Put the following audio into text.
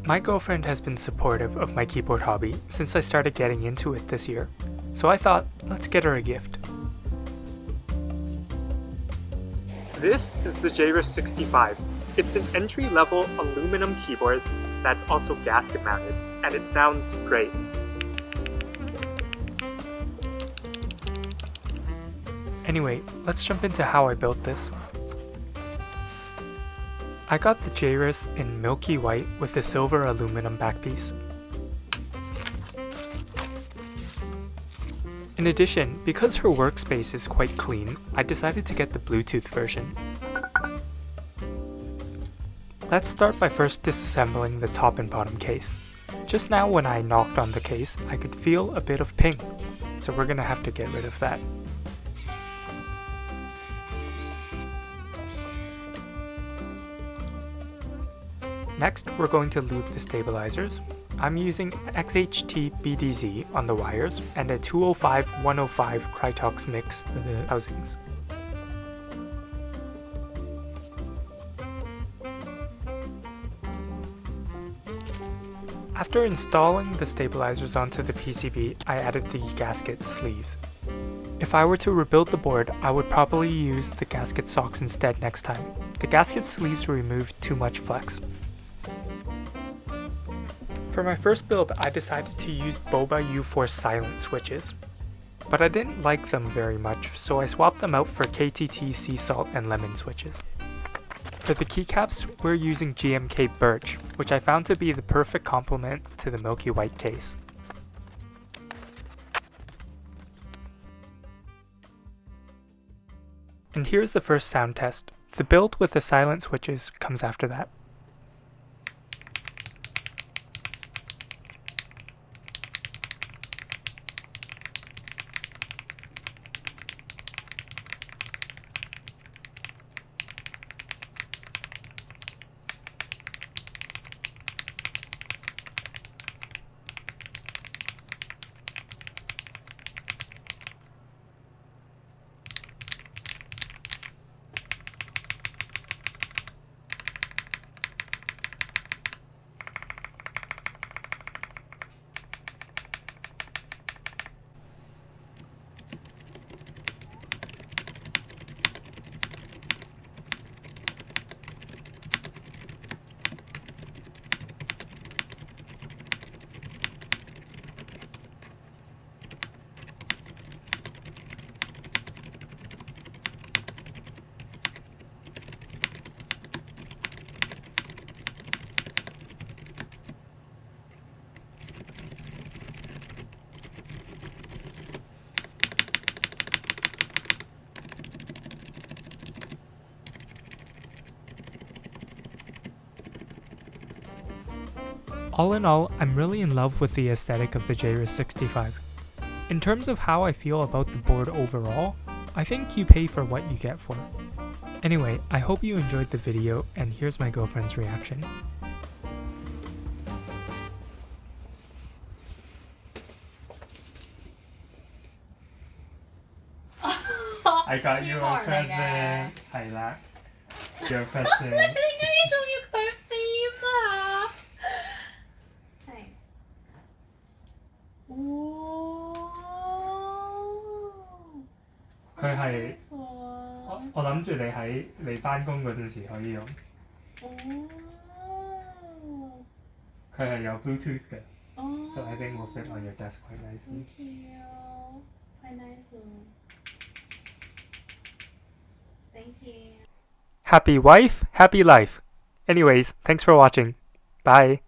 My girlfriend has been supportive of my keyboard hobby since I started getting into it this year, so I thought, let's get her a gift. This is the JRIS65. It's an entry-level aluminum keyboard that's also gasket mounted, and it sounds great. Anyway, let's jump into how I built this. I got the JRIS in Milky White with a silver aluminum backpiece. In addition, because her workspace is quite clean, I decided to get the Bluetooth version. Let's start by first disassembling the top and bottom case. Just now when I knocked on the case, I could feel a bit of ping, so we're gonna have to get rid of that. Next, we're going to lube the stabilizers. I'm using XHT BDZ on the wires and a 205-105 Krytox mix for the housings. After installing the stabilizers onto the PCB, I added the gasket sleeves. If I were to rebuild the board, I would probably use the gasket socks instead next time. The gasket sleeves removed too much flex. For my first build, I decided to use Boba U4 silent switches, but I didn't like them very much, so I swapped them out for KTT Sea Salt and Lemon switches. For the keycaps, we're using GMK birch, which I found to be the perfect complement to the Milky White case. And here's the first sound test. The build with the silent switches comes after that. All in all, I'm really in love with the aesthetic of the JRIS65. In terms of how I feel about the board overall, I think you pay for what you get for it. Anyway, I hope you enjoyed the video, and here's my girlfriend's reaction. I got you a present. 係啦，your present. 你點解仲要佢變啊？係。佢係我諗住你返工嗰陣時可以用。佢係有 Bluetooth 嘅。So I think will fit on your desk quite nicely. Thank you. Quite nice. Thank you. Happy wife, happy life. Anyways, thanks for watching. Bye.